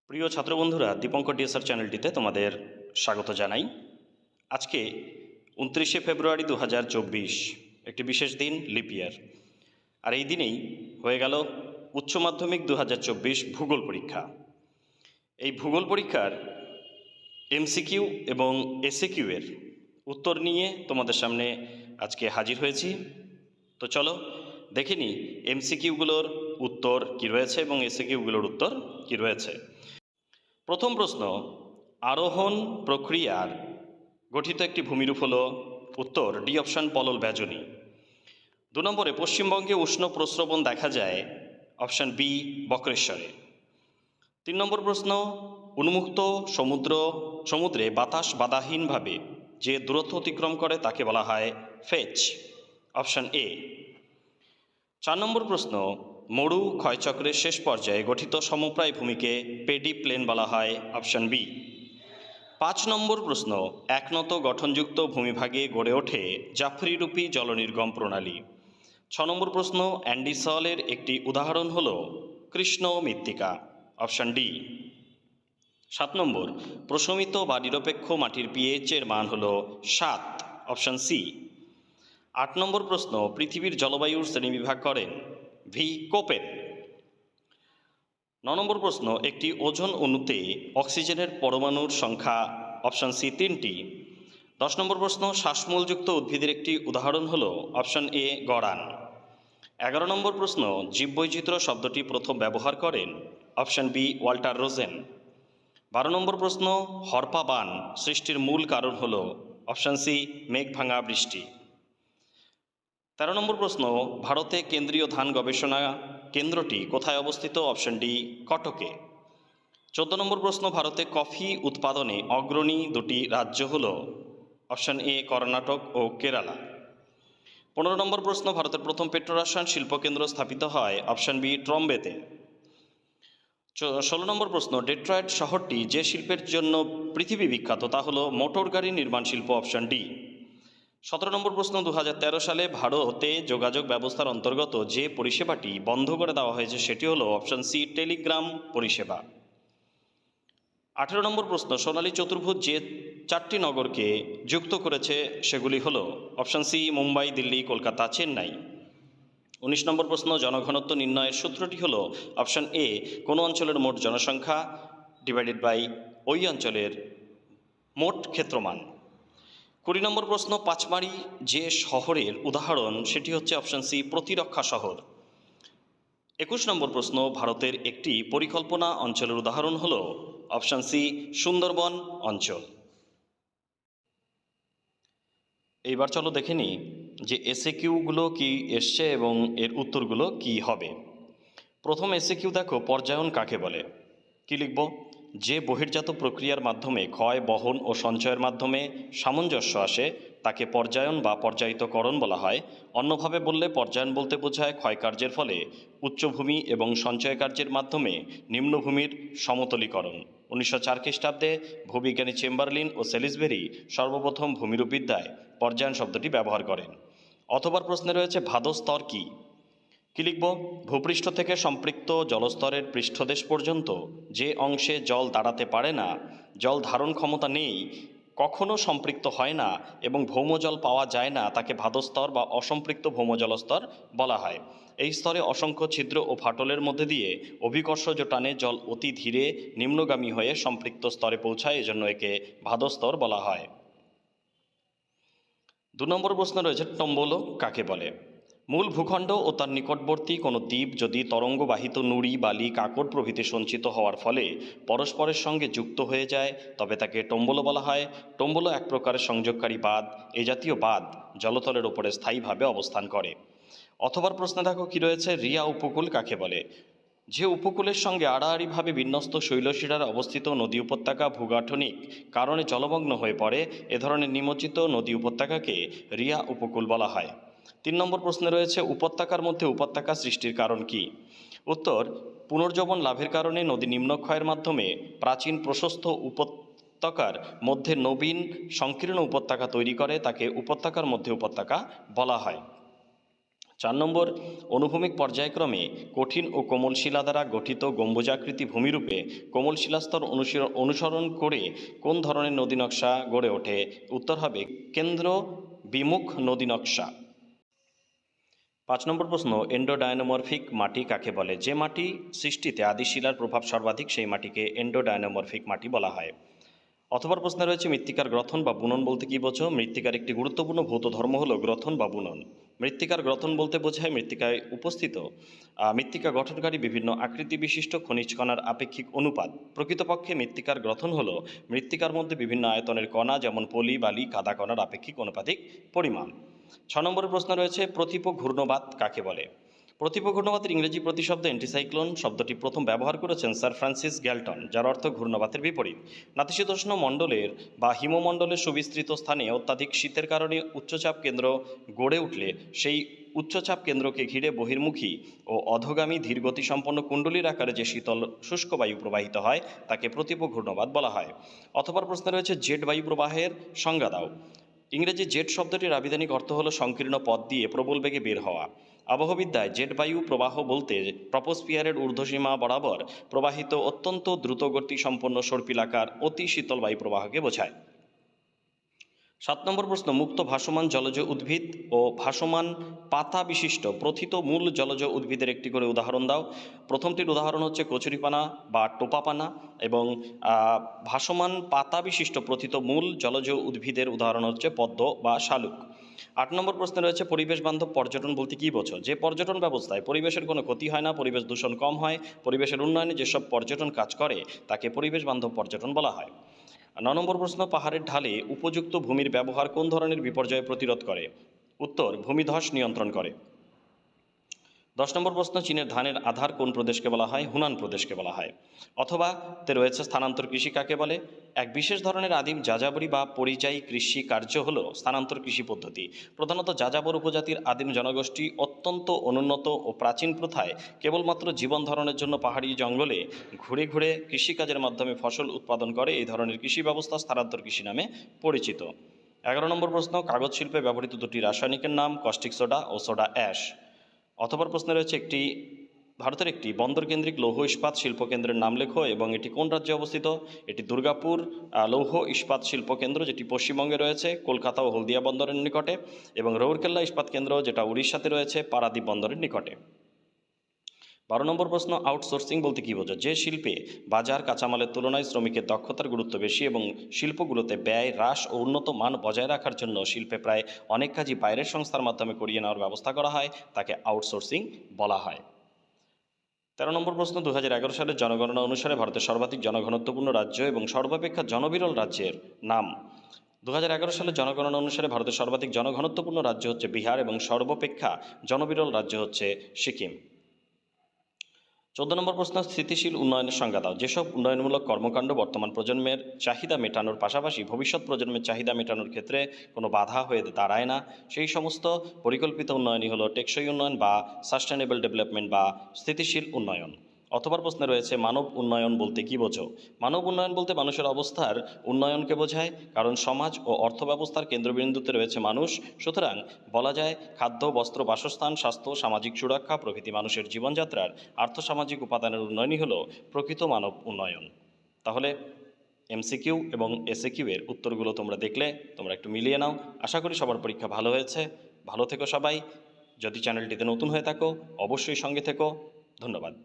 প্রিয় ছাত্রবন্ধুরা, দীপঙ্কর ডিএসআর চ্যানেলটিতে তোমাদের স্বাগত জানাই। আজকে 29শে ফেব্রুয়ারি 2024, একটি বিশেষ দিন, লিপ ইয়ার। আর এই দিনেই হয়ে গেল উচ্চ মাধ্যমিক 2024 ভূগোল পরীক্ষা। এই ভূগোল পরীক্ষার এমসিকিউ এবং এসএকিউ এর উত্তর নিয়ে তোমাদের সামনে আজকে হাজির হয়েছি। তো চলো দেখে নিই এমসিকিউগুলোর উত্তর কী রয়েছে এবং এসএকিউগুলোর উত্তর কী রয়েছে। প্রথম প্রশ্ন, আরোহণ প্রক্রিয়ার গঠিত একটি ভূমিরূপ হল? উত্তর ডি অপশান, পলল ব্যাজনী। 2 নম্বরে, পশ্চিমবঙ্গে উষ্ণ প্রস্রবণ দেখা যায়? Option B, বক্রেশ্বরে। 3 নম্বর প্রশ্ন, উন্মুক্ত সমুদ্রে বাতাস বাধাহীনভাবে যে দূরত্ব অতিক্রম করে তাকে বলা হয় ফেচ। Option A. 4 নম্বর প্রশ্ন, মরু ক্ষয়চক্রের শেষ পর্যায়ে গঠিত সমপ্রায় ভূমিকে পেডি প্লেন বলা হয়? Option B. 5 নম্বর প্রশ্ন, একনত গঠনযুক্ত ভূমিভাগে গড়ে ওঠে জাফরিরূপী জলনির্গম প্রণালী? 6 নম্বর প্রশ্ন, অ্যান্ডিসলের একটি উদাহরণ হল কৃষ্ণ মৃত্তিকা? Option D. 7 নম্বর, প্রশমিত বা নিরপেক্ষ মাটির পিএইচ এর মান হল 7? Option C. 8 নম্বর প্রশ্ন, পৃথিবীর জলবায়ুর শ্রেণীবিভাগ করেন? V, Copen. 9 নম্বর প্রশ্ন, একটি ওজোন অণুতে অক্সিজেনের পরমাণুর সংখ্যা? অপশান সি, 3টি। 10 নম্বর প্রশ্ন, শ্বাসমূলযুক্ত উদ্ভিদের একটি উদাহরণ হল? অপশান এ, গড়ান। 11 নম্বর প্রশ্ন, জীববৈচিত্র্য শব্দটি প্রথম ব্যবহার করেন? Option B, Walter Rosen. 12 number প্রশ্ন, হরপা বান সৃষ্টির মূল কারণ হল? অপশান সি, মেঘ ভাঙা বৃষ্টি। 13 নম্বর প্রশ্ন, ভারতে কেন্দ্রীয় ধান গবেষণা কেন্দ্রটি কোথায় অবস্থিত? Option D, কটকে। 14 নম্বর প্রশ্ন, ভারতে কফি উৎপাদনে অগ্রণী 2টি রাজ্য হল? অপশান এ, কর্ণাটক ও কেরালা। 15 নম্বর প্রশ্ন, ভারতের প্রথম পেট্রোরসায়ন শিল্পকেন্দ্র স্থাপিত হয়? Option B, ট্রম্বেতে। 16 নম্বর প্রশ্ন, ডেট্রয়েট শহরটি যে শিল্পের জন্য পৃথিবী বিখ্যাত তা হল মোটর গাড়ি নির্মাণ শিল্প? Option D. 17 নম্বর প্রশ্ন, 2013 সালে ভারতে যোগাযোগ ব্যবস্থার অন্তর্গত যে পরিষেবাটি বন্ধ করে দেওয়া হয়েছে সেটি হলো? অপশান সি, টেলিগ্রাম পরিষেবা। 18 নম্বর প্রশ্ন, সোনালী চতুর্ভুজ যে 4টি নগরকে যুক্ত করেছে সেগুলি হলো? Option C, Mumbai, Delhi, Kolkata, Chennai. 19 number প্রশ্ন, জনঘনত্ব নির্ণয়ের সূত্রটি হলো? অপশান এ, কোনো অঞ্চলের মোট জনসংখ্যা ডিভাইডেড বাই ওই অঞ্চলের মোট ক্ষেত্রমান। 20 নম্বর প্রশ্ন, পাঁচমারি যে শহরের উদাহরণ সেটি হচ্ছে? অপশান সি, প্রতিরক্ষা শহর। 21 নম্বর প্রশ্ন, ভারতের একটি পরিকল্পনা অঞ্চলের উদাহরণ হল? অপশান সি, সুন্দরবন অঞ্চল। এইবার চলো দেখে নিই যে এসএকিউগুলো কি এসছে এবং এর উত্তরগুলো কি হবে। প্রথম এসএকিউ দেখো, পর্যায়ন কাকে বলে? কি লিখব? যে বহির্জাত প্রক্রিয়ার মাধ্যমে ক্ষয়, বহন ও সঞ্চয়ের মাধ্যমে সামঞ্জস্য আসে তাকে পর্যায়ন বা পর্যায়িতকরণ বলা হয়। অন্যভাবে বললে পর্যায়ন বলতে বোঝায় ক্ষয়কার্যের ফলে উচ্চভূমি এবং সঞ্চয় কার্যের মাধ্যমে নিম্নভূমির সমতলীকরণ। 1904 খ্রিস্টাব্দে ভূবিজ্ঞানী চেম্বারলিন ও সেলিসবেরি সর্বপ্রথম ভূমিরূপবিদ্যায় পর্যায়ন শব্দটি ব্যবহার করেন। অথবা প্রশ্নে রয়েছে ভাদস্তর কি? কি লিখব? ভূপৃষ্ঠ থেকে সম্পৃক্ত জলস্তরের পৃষ্ঠদেশ পর্যন্ত যে অংশে জল দাঁড়াতে পারে না, জল ধারণ ক্ষমতা নেই, কখনো সম্পৃক্ত হয় না এবং ভৌমজল পাওয়া যায় না তাকে ভাদস্তর বা অসম্পৃক্ত ভৌমজলস্তর বলা হয়। এই স্তরে অসংখ্য ছিদ্র ও ফাটলের মধ্যে দিয়ে অভিকর্ষজ টানে জল অতি ধীরে নিম্নগামী হয়ে সম্পৃক্ত স্তরে পৌঁছায়, এজন্য একে ভাদস্তর বলা হয়। 2 নম্বর প্রশ্ন রয়েছে, টম্বল কাকে বলে? মূল ভূখণ্ড ও তার নিকটবর্তী কোনো দ্বীপ যদি তরঙ্গবাহিত নুড়ি, বালি, কাকড় প্রভৃতি সঞ্চিত হওয়ার ফলে পরস্পরের সঙ্গে যুক্ত হয়ে যায় তবে তাকে টম্বল বলা হয়। টম্বল এক প্রকারের সংযোগকারী বাঁধ। এই জাতীয় বাঁধ জলতলের ওপরে স্থায়ীভাবে অবস্থান করে। অথবা প্রশ্নে দেখো কি রয়েছে, রিয়া উপকূল কাকে বলে? যে উপকূলের সঙ্গে আড়াআড়িভাবে বিন্যস্ত শৈলশিরার অবস্থিত নদী উপত্যকা ভূগাঠনিক কারণে জলমগ্ন হয়ে পড়ে, এ ধরনের নিমজ্জিত নদী উপত্যকাকে রিয়া উপকূল বলা হয়। 3 নম্বর প্রশ্নে রয়েছে, উপত্যকার মধ্যে উপত্যকা সৃষ্টির কারণ কি? উত্তর, পুনর্জীবন লাভের কারণে নদী নিম্নক্ষয়ের মাধ্যমে প্রাচীন প্রশস্ত উপত্যকার মধ্যে নবীন সংকীর্ণ উপত্যকা তৈরি করে, তাকে উপত্যকার মধ্যে উপত্যকা বলা হয়। 4 নম্বর, অনুভূমিক পর্যায়ক্রমে কঠিন ও কোমল শিলা দ্বারা গঠিত গম্বুজাকৃতি ভূমিরূপে কোমল শিলাস্তর অনুসরণ করে কোন ধরনের নদী নকশা গড়ে ওঠে? উত্তর হবে কেন্দ্র বিমুখ নদী নকশা। 5 নম্বর প্রশ্ন, এন্ডোডায়নোমরফিক মাটি কাকে বলে? যে মাটি সৃষ্টিতে আদি শিলার প্রভাব সর্বাধিক সেই মাটিকে এন্ডোডায়নোমরফিক মাটি বলা হয়। অথবা প্রশ্নে রয়েছে মৃত্তিকার গ্রথন বা বুনন বলতে কী বোঝো? মৃত্তিকার একটি গুরুত্বপূর্ণ ভৌত ধর্ম হলো গ্রথন বা বুনন। মৃত্তিকার গ্রথন বলতে বোঝায় মৃত্তিকায় উপস্থিত মৃত্তিকা গঠনকারী বিভিন্ন আকৃতি বিশিষ্ট খনিজ কণার আপেক্ষিক অনুপাত। প্রকৃতপক্ষে মৃত্তিকার গ্রথন হলো মৃত্তিকার মধ্যে বিভিন্ন আয়তনের কণা যেমন পলি, বালি, কাদা কণার আপেক্ষিক অনুপাতিক পরিমাণ। 6 নম্বরের প্রশ্ন রয়েছে প্রতীপ ঘূর্ণবাত কাকে বলে? প্রতীপ ঘূর্ণবাতের ইংরেজি প্রতিশব্দ অ্যান্টিসাইক্লোন। শব্দটি প্রথম ব্যবহার করেছেন স্যার ফ্রান্সিস গ্যালটন, যার অর্থ ঘূর্ণবাতের বিপরীত। নাতিশীতোষ্ণ মণ্ডলের বা হিমমণ্ডলের সুবিস্তৃত স্থানে অত্যাধিক শীতের কারণে উচ্চচাপ কেন্দ্র গড়ে উঠলে সেই উচ্চচাপ কেন্দ্রকে ঘিরে বহির্মুখী ও অধোগামী ধীরগতিসম্পন্ন কুণ্ডলীর আকারে যে শীতল শুষ্ক বায়ু প্রবাহিত হয় তাকে প্রতীপ ঘূর্ণবাত বলা হয়। অথবা প্রশ্নে রয়েছে জেট বায়ু প্রবাহের সংজ্ঞা দাও। ইংরেজি জেট শব্দটির আবিধানিক অর্থ হলো সংকীর্ণ পথ দিয়ে প্রবল বেগে বের হওয়া। আবহবিদ্যায় জেট বায়ু প্রবাহ বলতে ট্রপোস্ফিয়ারের ঊর্ধ্বসীমা বরাবর প্রবাহিত অত্যন্ত দ্রুতগতি সম্পন্ন সর্পিলাকার অতি শীতল বায়ু প্রবাহকে বোঝায়। 7 নম্বর প্রশ্ন, মুক্ত ভাসমান জলজ উদ্ভিদ ও ভাসমান পাতা বিশিষ্ট প্রথিত মূল জলজ উদ্ভিদের একটি করে উদাহরণ দাও। প্রথমটির উদাহরণ হচ্ছে কচুরিপানা বা টোপাপানা এবং ভাসমান পাতা বিশিষ্ট প্রথিত মূল জলজ উদ্ভিদের উদাহরণ হচ্ছে পদ্ম বা শালুক। 8 নম্বর প্রশ্নে রয়েছে পরিবেশ বান্ধব পর্যটন বলতে কী বোঝো? যে পর্যটন ব্যবস্থায় পরিবেশের কোনো ক্ষতি হয় না, পরিবেশ দূষণ কম হয়, পরিবেশের উন্নয়নে যেসব পর্যটন কাজ করে তাকে পরিবেশ বান্ধব পর্যটন বলা হয়। 9 নম্বর প্রশ্ন, পাহাড়ের ঢালে উপযুক্ত ভূমির ব্যবহার কোন ধরনের বিপর্যয় প্রতিরোধ করে? উত্তর, ভূমিধস নিয়ন্ত্রণ করে। 10 নম্বর প্রশ্ন, চীনের ধানের আধার কোন প্রদেশকে বলা হয়? হুনান প্রদেশকে বলা হয়। অথবা তে রয়েছে স্থানান্তর কৃষি কাকে বলে? এক বিশেষ ধরনের আদিম যাযাবরী বা পরিযায়ী কৃষি কার্য হল স্থানান্তর কৃষি পদ্ধতি। প্রধানত যাযাবর উপজাতির আদিম জনগোষ্ঠী অত্যন্ত অনুন্নত ও প্রাচীন প্রথায় কেবলমাত্র জীবন ধারণের জন্য পাহাড়ি জঙ্গলে ঘুরে ঘুরে কৃষিকাজের মাধ্যমে ফসল উৎপাদন করে। এই ধরনের কৃষি ব্যবস্থা স্থানান্তর কৃষি নামে পরিচিত। 11 নম্বর প্রশ্ন, কাগজ শিল্পে ব্যবহৃত দুটি রাসায়নিকের নাম কস্টিক সোডা ও সোডা অ্যাশ। অথবা প্রশ্নে রয়েছে ভারতের একটি বন্দরকেন্দ্রিক লৌহ ইস্পাত শিল্পকেন্দ্রের নাম লেখো এবং এটি কোন রাজ্যে অবস্থিত? এটি দুর্গাপুর লৌহ ইস্পাত শিল্পকেন্দ্র, যেটি পশ্চিমবঙ্গে রয়েছে কলকাতা ও হলদিয়া বন্দরের নিকটে, এবং রৌরকেল্লা ইস্পাত কেন্দ্র, যেটা উড়িষ্যাতে রয়েছে পারাদ্বীপ বন্দরের নিকটে। 12 নম্বর প্রশ্ন, আউটসোর্সিং বলতে কী বোঝো? যে শিল্পে বাজার কাঁচামালের তুলনায় শ্রমিকের দক্ষতার গুরুত্ব বেশি এবং শিল্পগুলোতে ব্যয় হ্রাস ও উন্নত মান বজায় রাখার জন্য শিল্পে প্রায় অনেক কাজই বাইরের সংস্থার মাধ্যমে করিয়ে নেওয়ার ব্যবস্থা করা হয়, তাকে আউটসোর্সিং বলা হয়। 13 নম্বর প্রশ্ন, 2011 সালের জনগণনা অনুসারে ভারতের সর্বাধিক জনঘনত্বপূর্ণ রাজ্য এবং সর্বাপেক্ষা জনবিরল রাজ্যের নাম। 2011 সালের জনগণনা অনুসারে ভারতের সর্বাধিক জনঘনত্বপূর্ণ রাজ্য হচ্ছে বিহার এবং সর্বাপেক্ষা জনবিরল রাজ্য হচ্ছে সিকিম। 14 নম্বর প্রশ্ন, স্থিতিশীল উন্নয়নের সংজ্ঞা দাও। যেসব উন্নয়নমূলক কর্মকাণ্ড বর্তমান প্রজন্মের চাহিদা মেটানোর পাশাপাশি ভবিষ্যৎ প্রজন্মের চাহিদা মেটানোর ক্ষেত্রে কোনো বাধা হয়ে দাঁড়ায় না, সেই সমস্ত পরিকল্পিত উন্নয়নই হলো টেকসই উন্নয়ন বা সাস্টেনেবল ডেভেলপমেন্ট বা স্থিতিশীল উন্নয়ন। অথবা প্রশ্নে রয়েছে মানব উন্নয়ন বলতে কী বোঝো? মানব উন্নয়ন বলতে মানুষের অবস্থার উন্নয়নকে বোঝায়, কারণ সমাজ ও অর্থব্যবস্থার কেন্দ্রবিন্দুতে রয়েছে মানুষ। সুতরাং বলা যায় খাদ্য, বস্ত্র, বাসস্থান, স্বাস্থ্য, সামাজিক সুরক্ষা প্রভৃতি মানুষের জীবনযাত্রার আর্থসামাজিক উপাদানের উন্নয়নই হলো প্রকৃত মানব উন্নয়ন। তাহলে এমসিকিউ এবং এসএকিউ এর উত্তরগুলো তোমরা দেখলে, তোমরা একটু মিলিয়ে নাও। আশা করি সবার পরীক্ষা ভালো হয়েছে। ভালো থেকো সবাই। যদি চ্যানেলটিতে নতুন হয়ে থাকো অবশ্যই সঙ্গে থেকো। ধন্যবাদ।